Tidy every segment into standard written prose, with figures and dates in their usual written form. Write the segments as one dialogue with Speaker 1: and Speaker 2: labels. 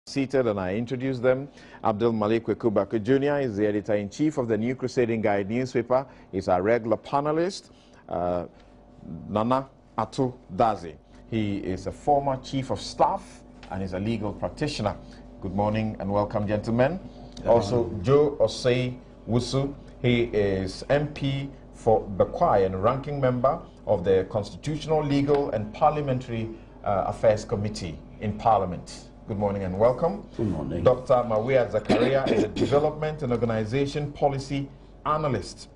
Speaker 1: Seated and I introduce them. Abdul Malik Wekubaka Jr. is the editor-in-chief of the New Crusading Guide newspaper. He's our regular panelist, Nana Atu Dazi. He is a former chief of staff and is a legal practitioner. Good morning and welcome, gentlemen. Also, Joe Osei Wusu. He is MP for Bekwai and ranking member of the Constitutional, Legal and Parliamentary Affairs Committee in Parliament. Good morning and welcome.
Speaker 2: Good morning.
Speaker 1: Dr. Mawia Zakaria is a development and organization policy analyst.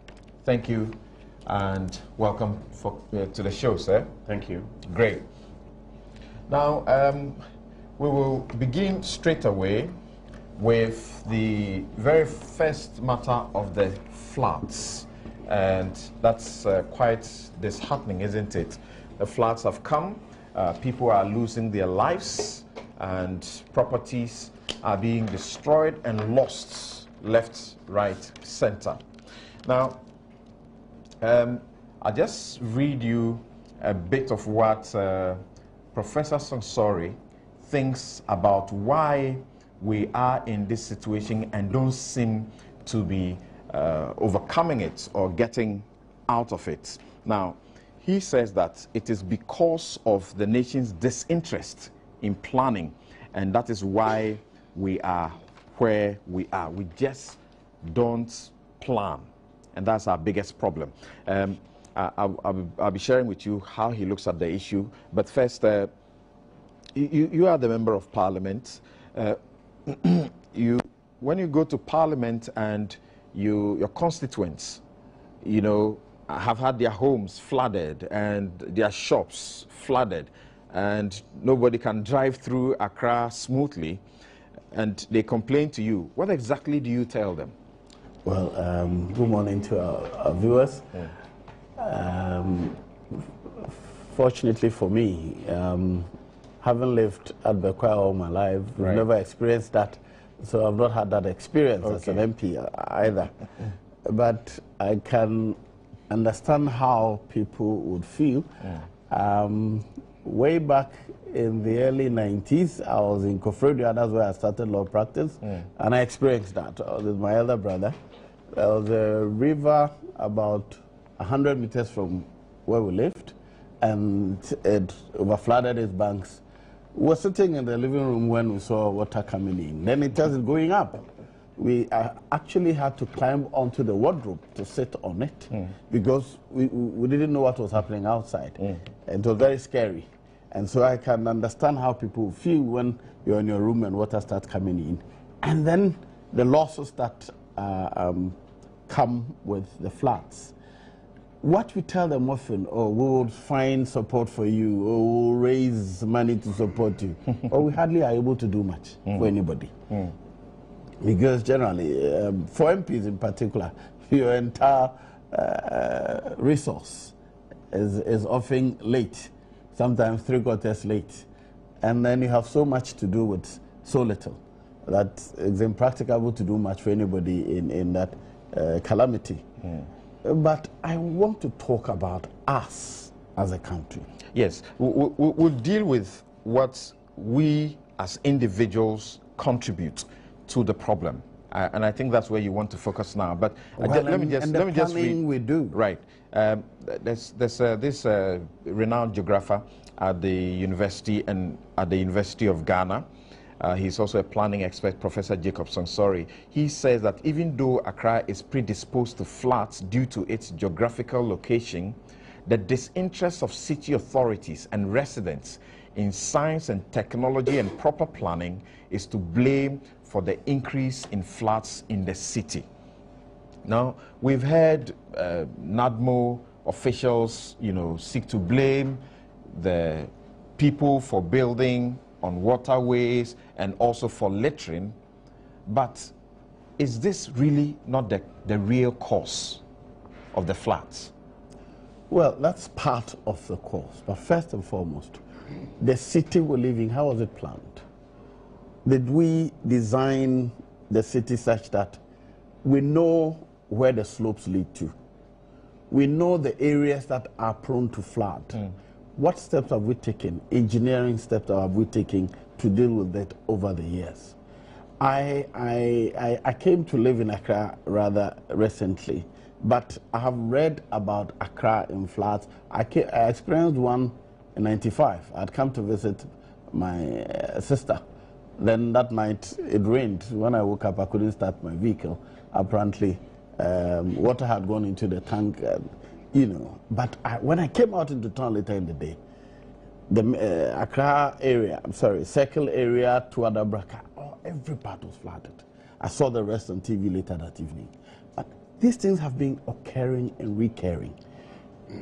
Speaker 1: Thank you and welcome to the show, sir.
Speaker 2: Thank you.
Speaker 1: Great. Now, we will begin straight away with the very first matter of the floods. And that's quite disheartening, isn't it? The floods have come, people are losing their lives, and properties are being destroyed and lost left, right, center. Now, I'll just read you a bit of what Professor Sonsori thinks about why we are in this situation and don't seem to be overcoming it or getting out of it. Now, he says that it is because of the nation's disinterest in planning, and that is why we are where we are. We just don't plan, and that's our biggest problem. I'll be sharing with you how he looks at the issue, but first, you are the member of Parliament. When you go to Parliament and your constituents, you know, have had their homes flooded and their shops flooded, and nobody can drive through Accra smoothly, and they complain to you, what exactly do you tell them?
Speaker 2: Well, good morning to our viewers. Yeah. Fortunately for me, having lived at Bekwai all my life, I've never experienced that, so I've not had that experience as an MP either. But I can understand how people would feel. Way back in the early 90s, I was in Kofredia, that's where I started law practice, and I experienced that. I was with my elder brother. There was a river about 100 meters from where we lived, and it overflooded its banks. We were sitting in the living room when we saw water coming in. Then it started going up. We actually had to climb onto the wardrobe to sit on it because we didn't know what was happening outside. It was very scary. And so I can understand how people feel when you're in your room and water starts coming in. And then the losses that come with the floods. What we tell them often, we will find support for you, or we'll raise money to support you. But we hardly are able to do much for anybody. Because generally, for MPs in particular, your entire resource is often late, sometimes 3/4 late. And then you have so much to do with so little that it's impracticable to do much for anybody in that calamity. But I want to talk about us as a country.
Speaker 1: Yes, we'll deal with what we as individuals contribute to the problem, and I think that's where you want to focus now. But let me just read.
Speaker 2: We do
Speaker 1: right. There's this renowned geographer at the university of Ghana. He's also a planning expert, Professor Jacob Sonsori. He says that even though Accra is predisposed to floods due to its geographical location, the disinterest of city authorities and residents in science and technology and proper planning is to blame for the increase in floods in the city. Now, we've heard NADMO officials, seek to blame the people for building on waterways and also for littering, but is this really not the real cause of the floods?
Speaker 2: Well, that's part of the cause, but first and foremost, the city we live in, how was it planned? Did we design the city such that we know where the slopes lead to? We know the areas that are prone to flood. What steps have we taken, engineering steps have we taken to deal with it over the years. I came to live in Accra rather recently, but I have read about Accra in floods. I experienced one in '95. I'd come to visit my sister. Then that night it rained. When I woke up, I couldn't start my vehicle. Apparently, water had gone into the tank, you know. But when I came out into town later in the day, the Accra area, Circle area to Adabraka, every part was flooded. I saw the rest on TV later that evening. But these things have been occurring and recurring.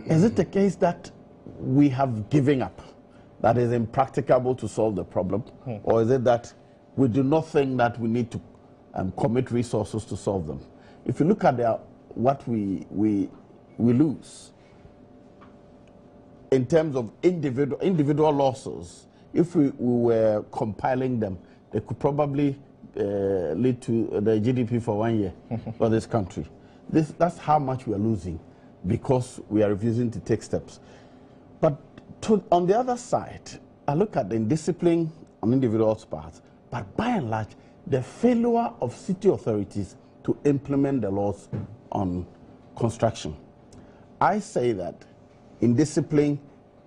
Speaker 2: Is it the case that we have given up, that is impracticable to solve the problem? Or is it that we do not think that we need to commit resources to solve them? If you look at what we lose in terms of individual losses, if we were compiling them, they could probably lead to the GDP for 1 year for this country. That's how much we are losing because we are refusing to take steps. But on the other side, I look at the indiscipline on individuals' parts, but by and large, the failure of city authorities to implement the laws on construction. I say that indiscipline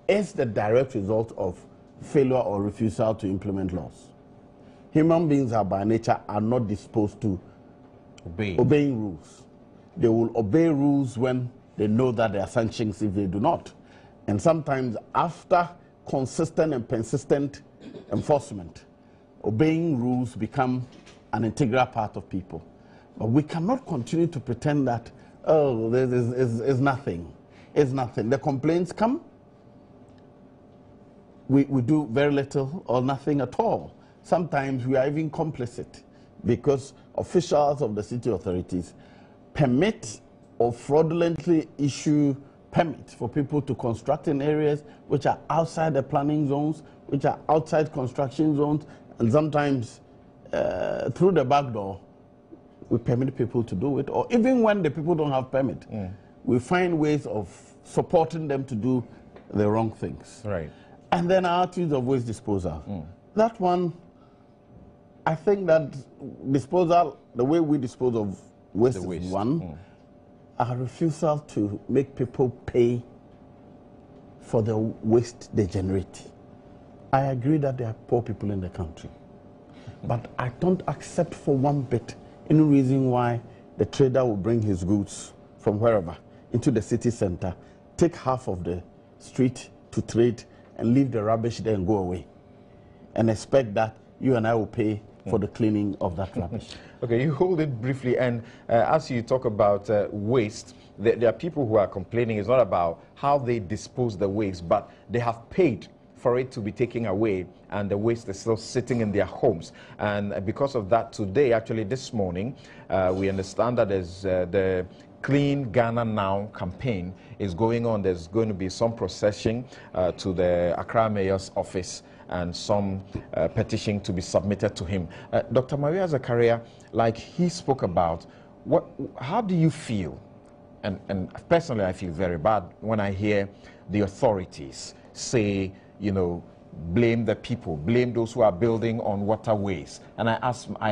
Speaker 2: is the direct result of failure or refusal to implement laws. Human beings are by nature not disposed to obeying rules. They will obey rules when they know that there are sanctions if they do not. And sometimes after consistent and persistent enforcement, obeying rules become an integral part of people. But we cannot continue to pretend that, oh, this is nothing. It's nothing. The complaints come, we do very little or nothing at all. Sometimes we are even complicit because officials of the city authorities permit or fraudulently issue permits for people to construct in areas which are outside the planning zones, which are outside construction zones, and sometimes through the back door, we permit people to do it, or even when the people don't have permit, we find ways of supporting them to do the wrong things.
Speaker 1: Right.
Speaker 2: And then our attitudes of waste disposal. That one, I think that disposal, the way we dispose of waste is one. Our refusal to make people pay for the waste they generate. I agree that there are poor people in the country, but I don't accept for one bit any reason why the trader will bring his goods from wherever into the city center, take half of the street to trade, and leave the rubbish there and go away, and expect that you and I will pay for the cleaning of that rubbish.
Speaker 1: Okay, you hold it briefly, and as you talk about waste, there are people who are complaining it's not about how they dispose the waste, but they have paid for it to be taken away, and the waste is still sitting in their homes. And because of that, today, actually this morning, we understand that there's the Clean Ghana Now campaign is going on. There's going to be some procession to the Accra Mayor's office and some petition to be submitted to him. Dr. Maria Zakaria, like he spoke about, how do you feel? And personally, I feel very bad when I hear the authorities say, you know, blame the people, blame those who are building on waterways. And I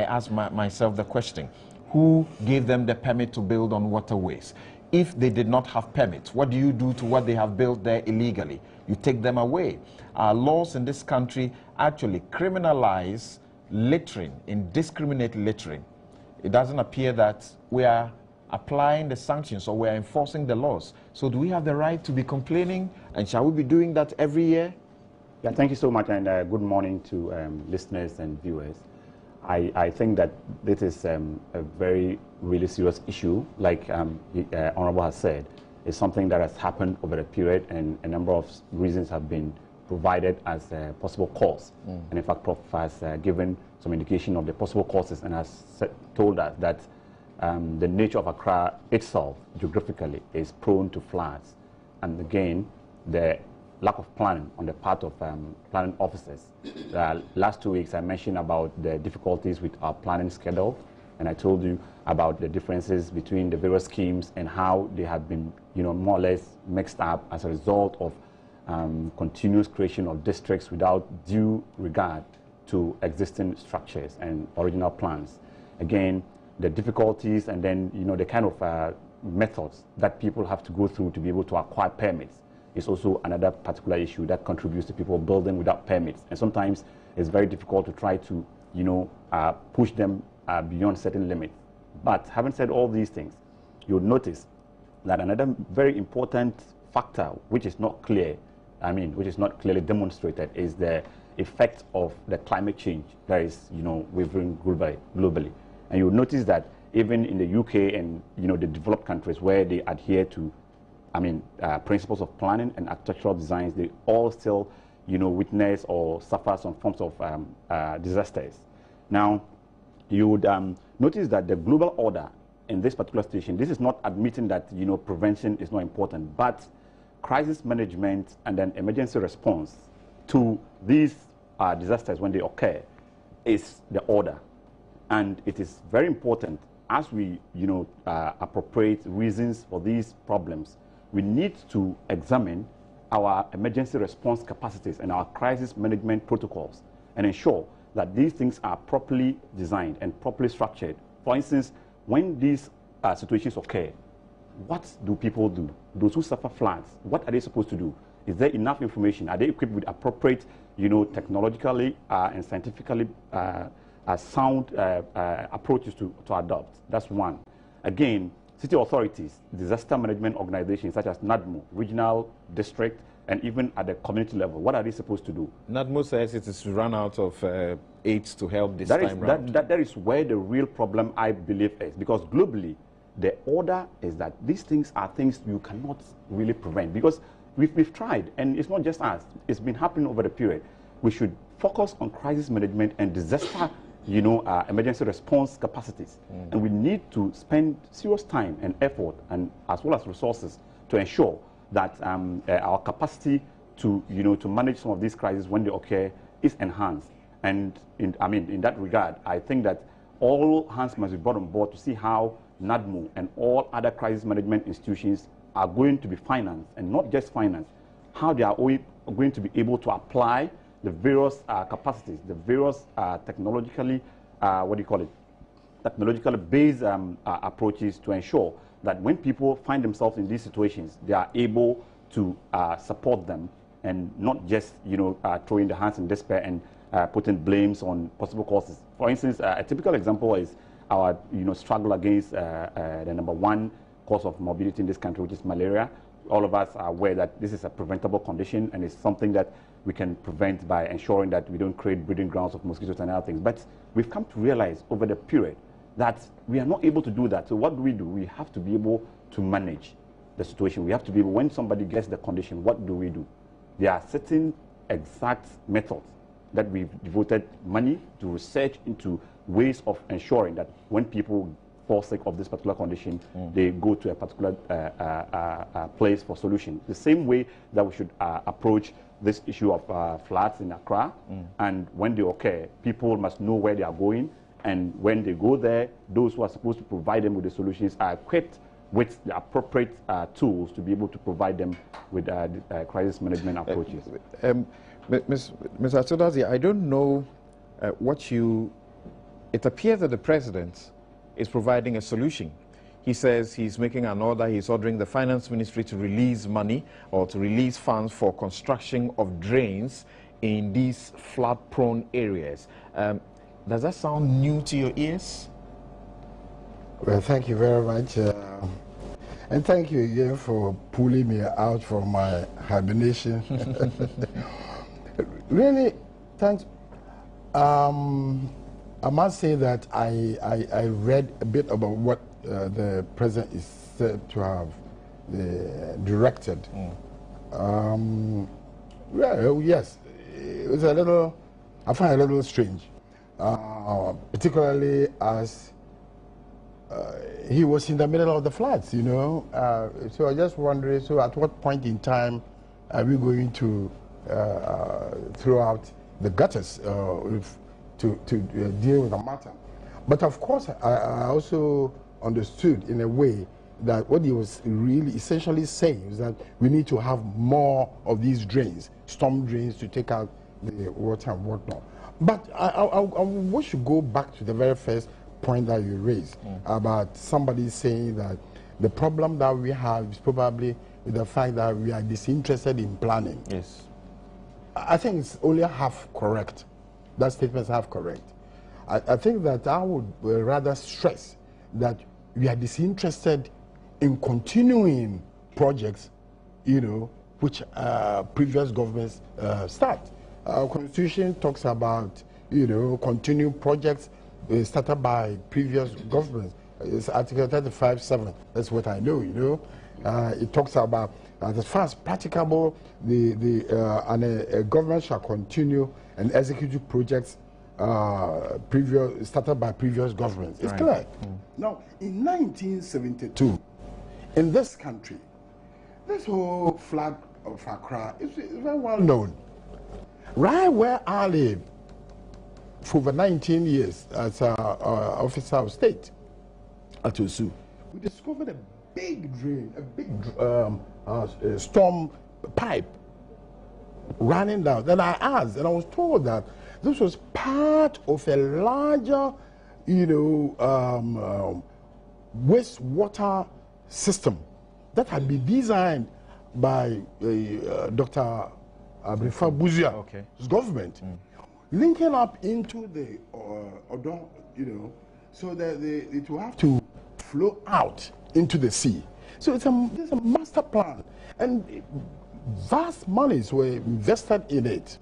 Speaker 1: ask myself the question, who gave them the permit to build on waterways? If they did not have permits, what do you do to what they have built there illegally? You take them away. Our laws in this country actually criminalize littering, indiscriminate littering. It doesn't appear that we are applying the sanctions or we are enforcing the laws. So do we have the right to be complaining? And shall we be doing that every year?
Speaker 3: Yeah, thank you so much, and good morning to listeners and viewers. I think that this is a very really serious issue. Like Honorable has said, it's something that has happened over a period, and a number of reasons have been provided as a possible cause. And in fact, Prof has given some indication of the possible causes and has told us that the nature of Accra itself, geographically, is prone to floods. And again, the lack of planning on the part of planning officers. Last 2 weeks, I mentioned about the difficulties with our planning schedule, and I told you about the differences between the various schemes and how they have been, you know, more or less mixed up as a result of continuous creation of districts without due regard to existing structures and original plans. Again, the difficulties and then, you know, the kind of methods that people have to go through to be able to acquire permits is also another particular issue that contributes to people building without permits. And sometimes it's very difficult to try to, you know, push them beyond certain limits. But having said all these things, you'll notice that another very important factor, which is not clear, which is not clearly demonstrated, is the effect of the climate change that is, you know, wavering globally. And you'll notice that even in the UK and, you know, the developed countries where they adhere to, principles of planning and architectural designs, they all still, you know, witness or suffer some forms of disasters. Now, you would notice that the global order in this particular situation, this is not admitting that, you know, prevention is not important, but crisis management and then emergency response to these disasters when they occur is the order. And it is very important as we, you know, appropriate reasons for these problems. We need to examine our emergency response capacities and our crisis management protocols and ensure that these things are properly designed and properly structured. For instance, when these situations occur, what do people do? Those who suffer floods, what are they supposed to do? Is there enough information? Are they equipped with appropriate, you know, technologically and scientifically sound approaches to adopt? That's one. Again, city authorities, disaster management organizations such as NADMO, regional, district, and even at the community level, what are they supposed to do?
Speaker 1: NADMO says it is run out of aids to help this time round.
Speaker 3: That is where the real problem, I believe, is. Because globally, the order is that these things are things you cannot really prevent. Because we've tried, and it's not just us. It's been happening over the period. We should focus on crisis management and disaster, you know, emergency response capacities. And we need to spend serious time and effort, and as well as resources, to ensure that our capacity to, you know, to manage some of these crises when they occur is enhanced. And in that regard, I think that all hands must be brought on board to see how NADMO and all other crisis management institutions are going to be financed, and not just financed, how they are going to be able to apply the various capacities, the various technologically based approaches to ensure that when people find themselves in these situations, they are able to support them and not just, you know, throwing their hands in despair and putting blames on possible causes. For instance, a typical example is our, you know, struggle against the #1 cause of morbidity in this country, which is malaria. All of us are aware that this is a preventable condition, and it's something that we can prevent by ensuring that we don't create breeding grounds of mosquitoes and other things. But we've come to realize over the period that we are not able to do that. So what do? We have to be able to manage the situation. We have to be able, when somebody gets the condition, what do? There are certain exact methods that we've devoted money to research into ways of ensuring that when people fall sick of this particular condition, they go to a particular place for solution. The same way that we should approach this issue of floods in Accra, and when they occur, people must know where they are going, and when they go there, those who are supposed to provide them with the solutions are equipped with the appropriate tools to be able to provide them with crisis management approaches.
Speaker 1: Ms. Atudazi, I don't know it appears that the president is providing a solution. He says he's making an order, he's ordering the finance ministry to release money or to release funds for construction of drains in these flood-prone areas. Does that sound new to your ears?
Speaker 4: Well, thank you very much. And thank you again for pulling me out from my hibernation. Really, thanks. I must say that I read a bit about what the president is said to have directed. Well, yes, it was I find it a little strange, particularly as he was in the middle of the floods, you know. So I just wondering, so at what point in time are we going to throw out the gutters to deal with the matter? But of course, I also understood in a way that what he was really essentially saying is that we need to have more of these drains, storm drains, to take out the water and whatnot. But I wish you go back to the very first point that you raised about somebody saying that the problem that we have is probably the fact that we are disinterested in planning.
Speaker 1: Yes.
Speaker 4: I think it's only half correct. That statement is half correct. I think that I would rather stress that we are disinterested in continuing projects, you know, which previous governments start. Our constitution talks about, you know, continuing projects started by previous governments. It's Article 35(7). That's what I know, you know. It talks about as far as practicable, a government shall continue and execute projects started by previous governments. It's clear. Now, in 1972, in this country, this whole flag of Accra is very well known. Right where I live, for over 19 years as an officer of state at Osu, we discovered a big drain, a big storm pipe running down. Then I asked, and I was told that this was part of a larger, you know, wastewater system that had been designed by Dr. Abrifa Buzia's government, linking up into the Odon, you know, so that it will have to flow out into the sea. So there's a master plan, and vast monies were invested in it.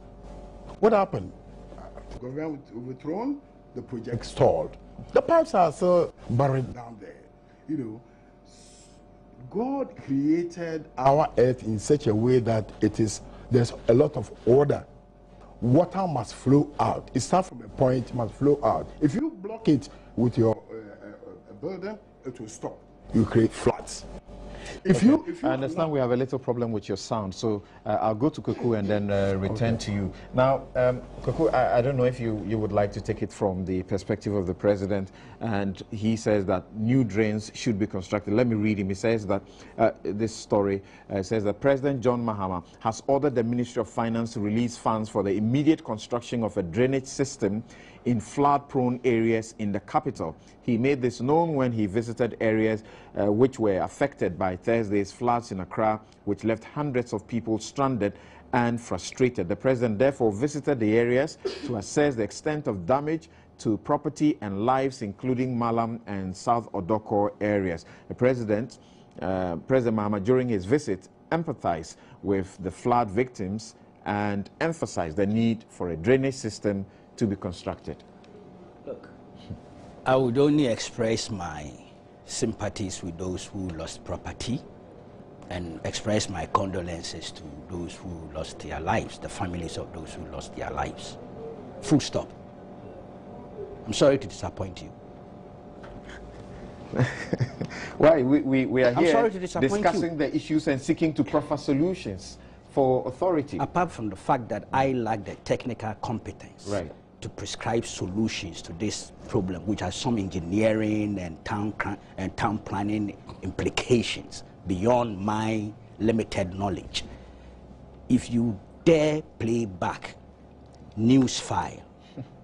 Speaker 4: What happened? The government was overthrown, the project stalled. The pipes are still buried down there. You know, God created our earth in such a way that there's a lot of order. Water must flow out. It starts from a point, it must flow out. If you block it with your building, it will stop. You create floods. If you
Speaker 1: I understand we have a little problem with your sound, so I'll go to Kuku and then return to you. Now, Kuku, I don't know if you would like to take it from the perspective of the president, and he says that new drains should be constructed. Let me read him. He says that this story says that President John Mahama has ordered the Ministry of Finance to release funds for the immediate construction of a drainage system in flood-prone areas in the capital. He made this known when he visited areas which were affected by Thursday's floods in Accra, which left hundreds of people stranded and frustrated. The president therefore visited the areas to assess the extent of damage to property and lives, including Malam and South Odoko areas. The President Mahama, during his visit, empathized with the flood victims and emphasized the need for a drainage system to be constructed.
Speaker 5: Look, I would only express my sympathies with those who lost property and express my condolences to those who lost their lives, the families of those who lost their lives. Full stop. I'm sorry to disappoint you.
Speaker 1: Why? We are here
Speaker 5: discussing
Speaker 1: the issues and seeking to proffer solutions for authority.
Speaker 5: Apart from the fact that I lack the technical competence to prescribe solutions to this problem, which has some engineering and town planning implications beyond my limited knowledge. If you dare play back Newsfile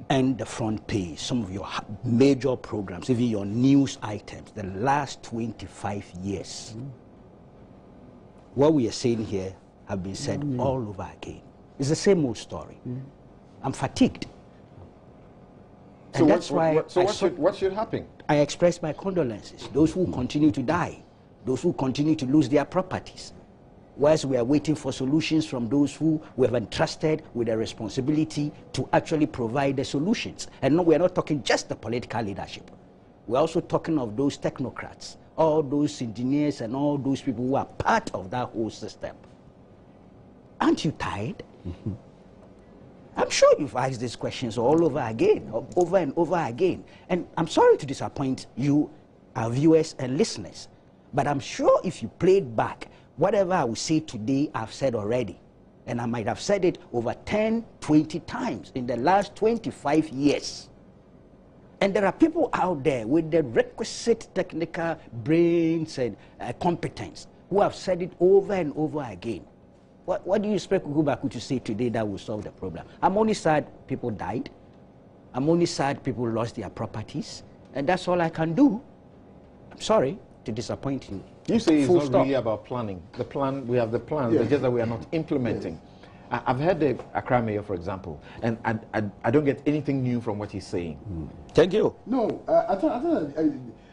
Speaker 5: and the front page, some of your major programs, even your news items, the last 25 years, what we are saying here have been said all over again. It's the same old story. I'm fatigued.
Speaker 1: So what should happen?
Speaker 5: I express my condolences. Those who continue to die, those who continue to lose their properties, whilst we are waiting for solutions from those who we have entrusted with the responsibility to actually provide the solutions. And no, we're not talking just the political leadership. We're also talking of those technocrats, all those engineers and all those people who are part of that whole system. Aren't you tired? I'm sure you've asked these questions all over again, over and over again. And I'm sorry to disappoint you, our viewers and listeners, but I'm sure if you played back, whatever I will say today, I've said already. And I might have said it over 10, 20 times in the last 25 years. And there are people out there with the requisite technical brains and competence who have said it over and over again. What do you expect Kukubaku to say today that will solve the problem? I'm only sad people died. I'm only sad people lost their properties, and that's all I can do. I'm sorry to disappoint you.
Speaker 1: You say it's
Speaker 5: Full
Speaker 1: not
Speaker 5: stop.
Speaker 1: really about planning. The plan, we have the plans,
Speaker 4: Yes.
Speaker 1: it's just that we are not implementing. I've heard the Accra mayor, for example, and I don't get anything new from what he's saying.
Speaker 5: Thank you.
Speaker 4: No, I thought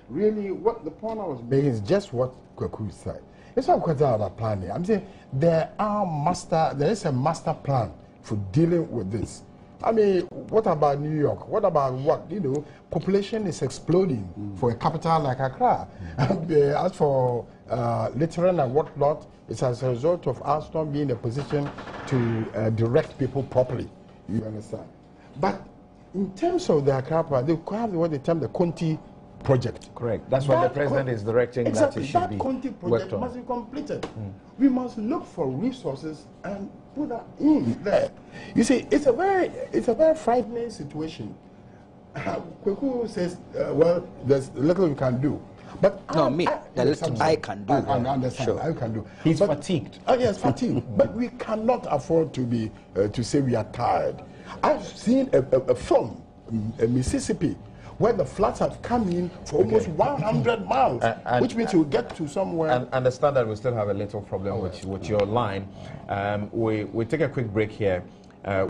Speaker 4: really what the point I was making is just what Kwaku said. It's not a question about planning. I'm saying there is a master plan for dealing with this. I mean, what about New York? What about what? You know, population is exploding for a capital like Accra. As for littering and whatnot, it's as a result of us not being in a position to direct people properly. You understand? But in terms of the Accra plan, they have what they term the Conti project.
Speaker 1: Correct. That's what the president is directing
Speaker 4: exactly,
Speaker 1: that it should be
Speaker 4: Conti
Speaker 1: worked
Speaker 4: project
Speaker 1: on.
Speaker 4: must be completed. We must look for resources and put that in there. You see, it's a very frightening situation. Kweku says, well, there's little we can do. But
Speaker 5: No, the little I can do.
Speaker 4: I understand.
Speaker 5: Sure.
Speaker 4: I can do.
Speaker 1: He's
Speaker 4: But-
Speaker 1: fatigued.
Speaker 4: Oh yes, fatigue. But we cannot afford to be to say we are tired. I've seen a film, Mississippi, where the floods have come in for almost 100 miles, which means you get to somewhere.
Speaker 1: And understand that we still have a little problem with your line. We take a quick break here.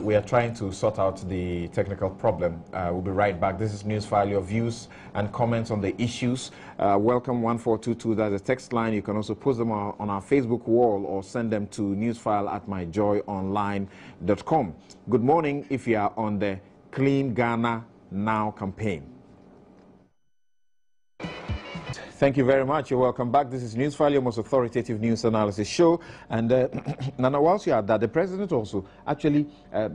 Speaker 1: We are trying to sort out the technical problem. We'll be right back. This is Newsfile. Your views and comments on the issues. Welcome 1422. That's a text line. You can also post them on our Facebook wall or send them to newsfile@myjoyonline.com. Good morning if you are on the Clean Ghana Now campaign. Thank you very much. You're welcome back. This is Newsfile, your most authoritative news analysis show. And Nana, whilst you are that, the president also actually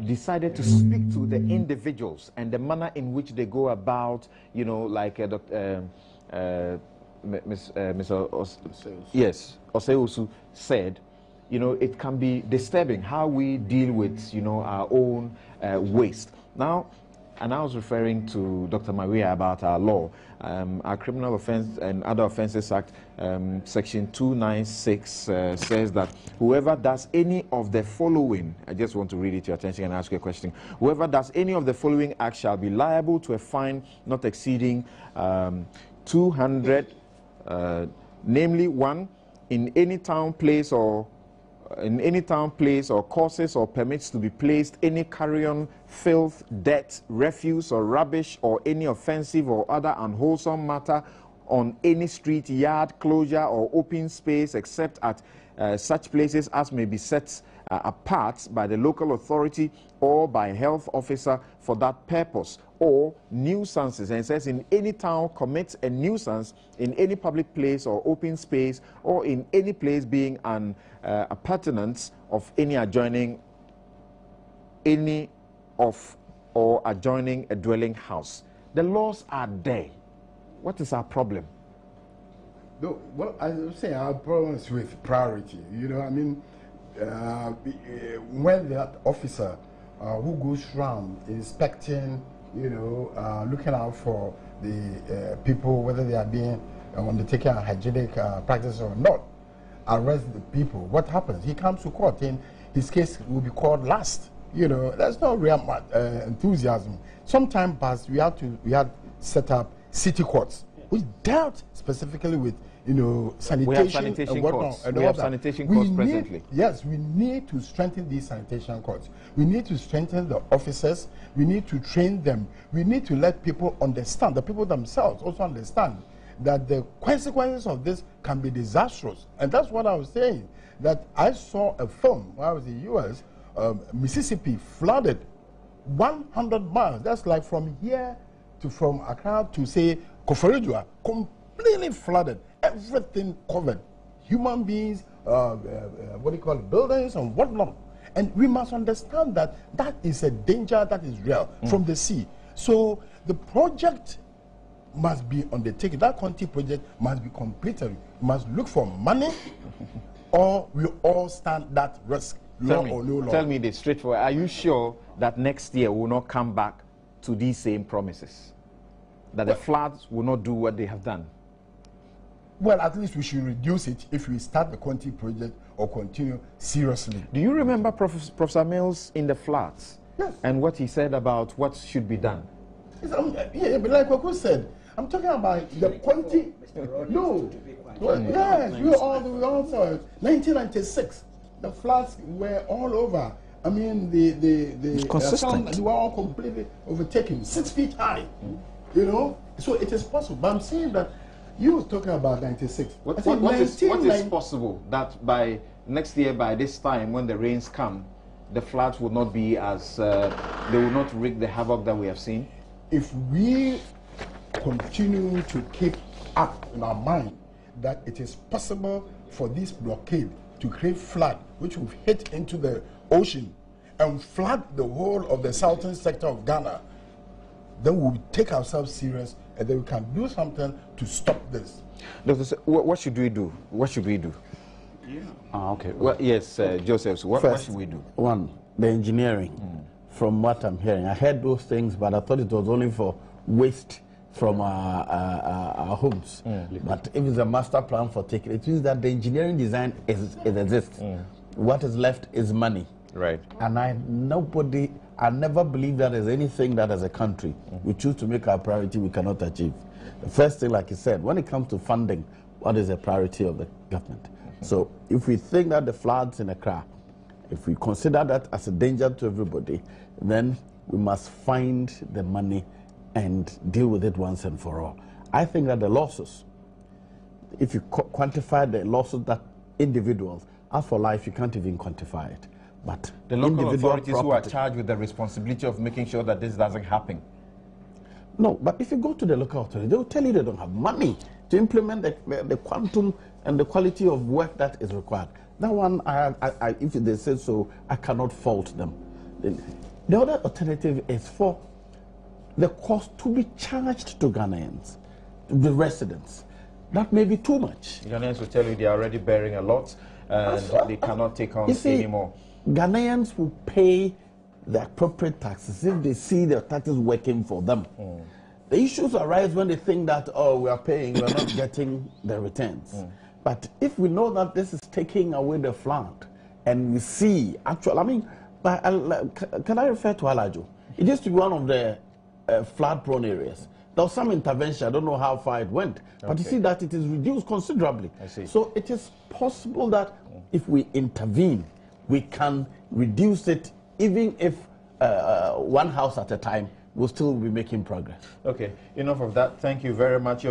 Speaker 1: decided to speak to the individuals and the manner in which they go about, you know, like Ms. Oseusu said, you know, it can be disturbing how we deal with, you know, our own waste. Now, and I was referring to Dr. Maria about our law. Our Criminal Offence and Other Offences Act, Section 296 says that whoever does any of the following, I just want to read it to your attention and ask you a question. Whoever does any of the following acts shall be liable to a fine not exceeding 200, namely 1, in any town, place, or causes or permits to be placed any carrion, filth, dirt, refuse or rubbish or any offensive or other unwholesome matter on any street, yard, closure or open space except at such places as may be set apart by the local authority or by health officer for that purpose, or nuisances. And it says in any town commits a nuisance in any public place or open space or in any place being an appurtenance of any adjoining or adjoining a dwelling house. The laws are there. What is our problem?
Speaker 4: No, well, as I was saying, our problem is with priority. You know, I mean, when that officer who goes around inspecting, you know, looking out for the people, whether they are being undertaking a hygienic practice or not, arrest the people, what happens? He comes to court and his case will be called last. You know, there's no real enthusiasm. Sometime past, we had set up city courts, which dealt specifically with, you know, sanitation.
Speaker 1: We have sanitation courts. We have sanitation courts presently.
Speaker 4: Yes, we need to strengthen these sanitation courts. We need to strengthen the officers. We need to train them. We need to let people understand, the people themselves also understand that the consequences of this can be disastrous. And that's what I was saying, that I saw a film when I was in the U.S., Mississippi flooded 100 miles. That's like from here to from Accra to, say, Koforidua, completely flooded. Everything covered. Human beings, what do you call it, buildings and whatnot. And we must understand that that is a danger that is real from the sea. So the project must be undertaken. That Conti project must be completed. We must look for money or we all stand that risk.
Speaker 1: Tell me this straightforward. Are you sure that next year we will not come back to these same promises? That the floods will not do what they have done?
Speaker 4: Well, at least we should reduce it if we start the Conti project or continue seriously.
Speaker 1: Do you remember Professor Mills in the floods?
Speaker 4: Yes.
Speaker 1: And what he said about what should be done?
Speaker 4: Yeah, but like Kwako said, I'm talking about the quantity. No. Yes, we all saw it. 1996, the floods were all over. I mean, the
Speaker 5: consistent.
Speaker 4: They were all completely overtaken, 6 feet high. You know, so it is possible. But I'm saying that you were talking about 96.
Speaker 1: What is possible that by next year, by this time, when the rains come, the floods will not be as they will not wreak the havoc that we have seen?
Speaker 4: If we continue to keep up in our mind that it is possible for this blockade to create flood, which will hit into the ocean and flood the whole of the southern sector of Ghana, then we'll take ourselves serious and then we can do something to stop this.
Speaker 1: Doctor, what should we do? What should we do?
Speaker 3: Yeah. Okay.
Speaker 1: Well, yes, Joseph, so what should we do?
Speaker 2: One, the engineering. From what I'm hearing, I heard those things, but I thought it was only for waste from our homes. But if it's a master plan for taking it, means that the engineering design exists. What is left is money.
Speaker 1: Right.
Speaker 2: And I never believe that there's anything that as a country we choose to make our priority we cannot achieve. The first thing, like you said, when it comes to funding, what is the priority of the government? So if we think that the floods in Accra, if we consider that as a danger to everybody, then we must find the money and deal with it once and for all. I think that the losses, if you quantify the losses that individuals, as for life, you can't even quantify it. But
Speaker 1: the local authorities who are charged with the responsibility of making sure that this doesn't happen.
Speaker 2: No, but if you go to the local authority, they will tell you they don't have money to implement the quantum and the quality of work that is required. That one, if they say so, I cannot fault them. The other alternative is for the cost to be charged to Ghanaians, the residents. That may be too much.
Speaker 1: Ghanaians will tell you they are already bearing a lot and they cannot take on anymore.
Speaker 2: Ghanaians will pay the appropriate taxes if they see their taxes working for them. The issues arise when they think that, oh, we are paying, we are not getting the returns. But if we know that this is taking away the flood, and we see actual, I mean, can I refer to Alajo? It used to be one of the flood-prone areas. There was some intervention, I don't know how far it went, but you see that it is reduced considerably.
Speaker 1: I see.
Speaker 2: So it is possible that if we intervene, we can reduce it, even if one house at a time will still be making progress.
Speaker 1: Okay, enough of that. Thank you very much.